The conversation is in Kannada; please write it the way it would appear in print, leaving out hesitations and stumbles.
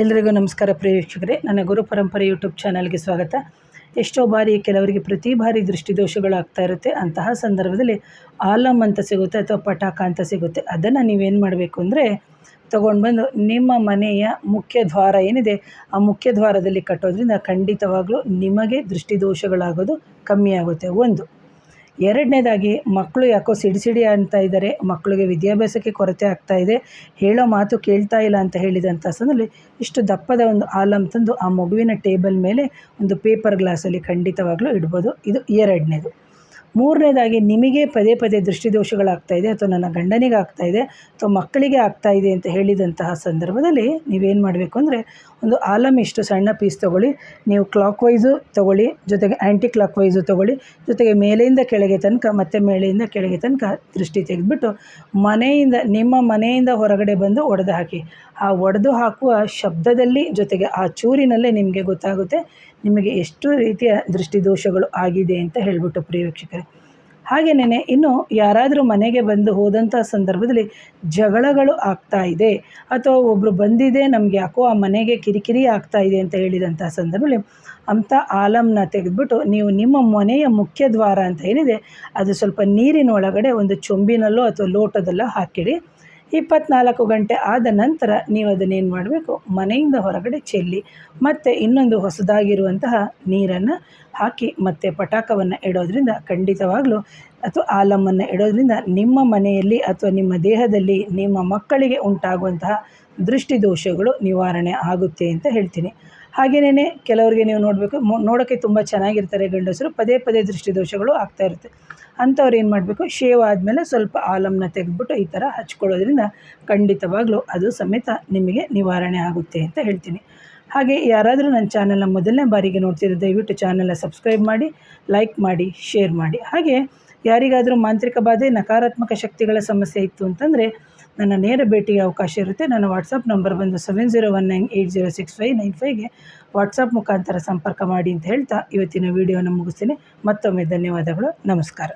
ಎಲ್ರಿಗೂ ನಮಸ್ಕಾರ ಪ್ರೇಕ್ಷಕರೇ, ನನ್ನ ಗುರು ಪರಂಪರೆ ಯೂಟ್ಯೂಬ್ ಚಾನಲ್ಗೆ ಸ್ವಾಗತ. ಎಷ್ಟೋ ಬಾರಿ ಕೆಲವರಿಗೆ ಪ್ರತಿ ಬಾರಿ ದೃಷ್ಟಿದೋಷಗಳಾಗ್ತಾ ಇರುತ್ತೆ. ಅಂತಹ ಸಂದರ್ಭದಲ್ಲಿ ಆಲಮ್ ಅಂತ ಸಿಗುತ್ತೆ ಅಥವಾ ಪಟಾಕ ಅಂತ ಸಿಗುತ್ತೆ. ಅದನ್ನು ನೀವೇನು ಮಾಡಬೇಕು ಅಂದರೆ ತೊಗೊಂಡು ಬಂದು ನಿಮ್ಮ ಮನೆಯ ಮುಖ್ಯ ದ್ವಾರ ಏನಿದೆ ಆ ಮುಖ್ಯ ದ್ವಾರದಲ್ಲಿ ಕಟ್ಟೋದ್ರಿಂದ ಖಂಡಿತವಾಗ್ಲೂ ನಿಮಗೆ ದೃಷ್ಟಿದೋಷಗಳಾಗೋದು ಕಮ್ಮಿ ಆಗುತ್ತೆ. ಒಂದು. ಎರಡನೇದಾಗಿ, ಮಕ್ಕಳು ಯಾಕೋ ಸಿಡಿ ಅಂತ ಇದ್ದಾರೆ, ಮಕ್ಕಳಿಗೆ ವಿದ್ಯಾಭ್ಯಾಸಕ್ಕೆ ಕೊರತೆ ಆಗ್ತಾ ಇದೆ, ಹೇಳೋ ಮಾತು ಕೇಳ್ತಾ ಇಲ್ಲ ಅಂತ ಹೇಳಿದಂಥ ಸಮಯದಲ್ಲಿ ಇಷ್ಟು ದಪ್ಪದ ಒಂದು ಆಲಮ್ ತಂದು ಆ ಮಗುವಿನ ಟೇಬಲ್ ಮೇಲೆ ಒಂದು ಪೇಪರ್ ಗ್ಲಾಸಲ್ಲಿ ಖಂಡಿತವಾಗ್ಲೂ ಇಡ್ಬೋದು. ಇದು ಎರಡನೇದು. ಮೂರನೇದಾಗಿ, ನಿಮಗೆ ಪದೇ ಪದೇ ದೃಷ್ಟಿದೋಷಗಳಾಗ್ತಾಯಿದೆ ಅಥವಾ ನನ್ನ ಗಂಡನಿಗೆ ಆಗ್ತಾಯಿದೆ ಅಥವಾ ಮಕ್ಕಳಿಗೆ ಆಗ್ತಾಯಿದೆ ಅಂತ ಹೇಳಿದಂತಹ ಸಂದರ್ಭದಲ್ಲಿ ನೀವೇನು ಮಾಡಬೇಕು ಅಂದರೆ ಒಂದು ಆಲಮ್ ಇಷ್ಟು ಸಣ್ಣ ಪೀಸ್ ತೊಗೊಳ್ಳಿ. ನೀವು ಕ್ಲಾಕ್ ವೈಸು ತೊಗೊಳ್ಳಿ, ಜೊತೆಗೆ ಆ್ಯಂಟಿ ಕ್ಲಾಕ್ ವೈಸು ತೊಗೊಳ್ಳಿ, ಜೊತೆಗೆ ಮೇಲೆಯಿಂದ ಕೆಳಗೆ ತನಕ ಮತ್ತು ಮೇಲೆಯಿಂದ ಕೆಳಗೆ ತನಕ ದೃಷ್ಟಿ ತೆಗೆದುಬಿಟ್ಟು ನಿಮ್ಮ ಮನೆಯಿಂದ ಹೊರಗಡೆ ಬಂದು ಒಡೆದು ಹಾಕಿ. ಆ ಒಡೆದು ಹಾಕುವ ಶಬ್ದದಲ್ಲಿ ಜೊತೆಗೆ ಆ ಚೂರಿನಲ್ಲೇ ನಿಮಗೆ ಗೊತ್ತಾಗುತ್ತೆ ನಿಮಗೆ ಎಷ್ಟು ರೀತಿಯ ದೃಷ್ಟಿದೋಷಗಳು ಆಗಿದೆ ಅಂತ ಹೇಳಿಬಿಟ್ಟು ಪ್ರಿಯ. ಹಾಗೆಯೇ ಇನ್ನು ಯಾರಾದರೂ ಮನೆಗೆ ಬಂದು ಹೋದಂಥ ಸಂದರ್ಭದಲ್ಲಿ ಜಗಳಗಳು ಆಗ್ತಾ ಇದೆ ಅಥವಾ ಒಬ್ಬರು ಬಂದಿದೆ ನಮಗೆ ಯಾಕೋ ಆ ಮನೆಗೆ ಕಿರಿಕಿರಿ ಆಗ್ತಾ ಇದೆ ಅಂತ ಹೇಳಿದಂಥ ಸಂದರ್ಭದಲ್ಲಿ ಅಂಥ ಆಲಮ್ನ ತೆಗೆದುಬಿಟ್ಟು ನೀವು ನಿಮ್ಮ ಮನೆಯ ಮುಖ್ಯ ದ್ವಾರ ಅಂತ ಏನಿದೆ ಅದು ಸ್ವಲ್ಪ ನೀರಿನ ಒಳಗಡೆ ಒಂದು ಚೊಂಬಿನಲ್ಲೋ ಅಥವಾ ಲೋಟದಲ್ಲೋ ಹಾಕಿಡಿ. 24 ಗಂಟೆ ಆದ ನಂತರ ನೀವು ಅದನ್ನೇನು ಮಾಡಬೇಕು, ಮನೆಯಿಂದ ಹೊರಗಡೆ ಚೆಲ್ಲಿ ಮತ್ತು ಇನ್ನೊಂದು ಹೊಸದಾಗಿರುವಂತಹ ನೀರನ್ನು ಹಾಕಿ ಮತ್ತು ಪಟಾಕವನ್ನು ಇಡೋದ್ರಿಂದ ಖಂಡಿತವಾಗಲೂ ಅಥವಾ ಆಲಮ್ಮನ್ನು ಇಡೋದ್ರಿಂದ ನಿಮ್ಮ ಮನೆಯಲ್ಲಿ ಅಥವಾ ನಿಮ್ಮ ದೇಹದಲ್ಲಿ ನಿಮ್ಮ ಮಕ್ಕಳಿಗೆ ಉಂಟಾಗುವಂತಹ ದೃಷ್ಟಿದೋಷಗಳು ನಿವಾರಣೆ ಆಗುತ್ತೆ ಅಂತ ಹೇಳ್ತೀನಿ. ಹಾಗೆಯೇ ಕೆಲವರಿಗೆ ನೀವು ನೋಡೋಕ್ಕೆ ತುಂಬ ಚೆನ್ನಾಗಿರ್ತಾರೆ ಗಂಡಸರು, ಪದೇ ಪದೇ ದೃಷ್ಟಿದೋಷಗಳು ಆಗ್ತಾ ಇರುತ್ತೆ. ಅಂಥವ್ರು ಏನು ಮಾಡಬೇಕು, ಶೇವ್ ಆದಮೇಲೆ ಸ್ವಲ್ಪ ಆಲಮ್ನ ತೆಗೆದುಬಿಟ್ಟು ಈ ಥರ ಹಚ್ಕೊಳ್ಳೋದ್ರಿಂದ ಖಂಡಿತವಾಗ್ಲೂ ಅದು ಸಮೇತ ನಿಮಗೆ ನಿವಾರಣೆ ಆಗುತ್ತೆ ಅಂತ ಹೇಳ್ತೀನಿ. ಹಾಗೆ ಯಾರಾದರೂ ನನ್ನ ಚಾನಲ್ನ ಮೊದಲನೇ ಬಾರಿಗೆ ನೋಡ್ತಿದ್ರೆ ದಯವಿಟ್ಟು ಚಾನಲ್ನ ಸಬ್ಸ್ಕ್ರೈಬ್ ಮಾಡಿ, ಲೈಕ್ ಮಾಡಿ, ಶೇರ್ ಮಾಡಿ. ಹಾಗೆ ಯಾರಿಗಾದರೂ ಮಾಂತ್ರಿಕ ಬಾಧೆ, ನಕಾರಾತ್ಮಕ ಶಕ್ತಿಗಳ ಸಮಸ್ಯೆ ಇತ್ತು ಅಂತಂದರೆ ನನ್ನ ನೇರ ಭೇಟಿಗೆ ಅವಕಾಶ ಇರುತ್ತೆ. ನನ್ನ ವಾಟ್ಸಪ್ ನಂಬರ್ ಬಂದು 7019806595ಗೆ ವಾಟ್ಸಪ್ ಮುಖಾಂತರ ಸಂಪರ್ಕ ಮಾಡಿ ಅಂತ ಹೇಳ್ತಾ ಇವತ್ತಿನ ವಿಡಿಯೋನ ಮುಗಿಸ್ತೀನಿ. ಮತ್ತೊಮ್ಮೆ ಧನ್ಯವಾದಗಳು. ನಮಸ್ಕಾರ.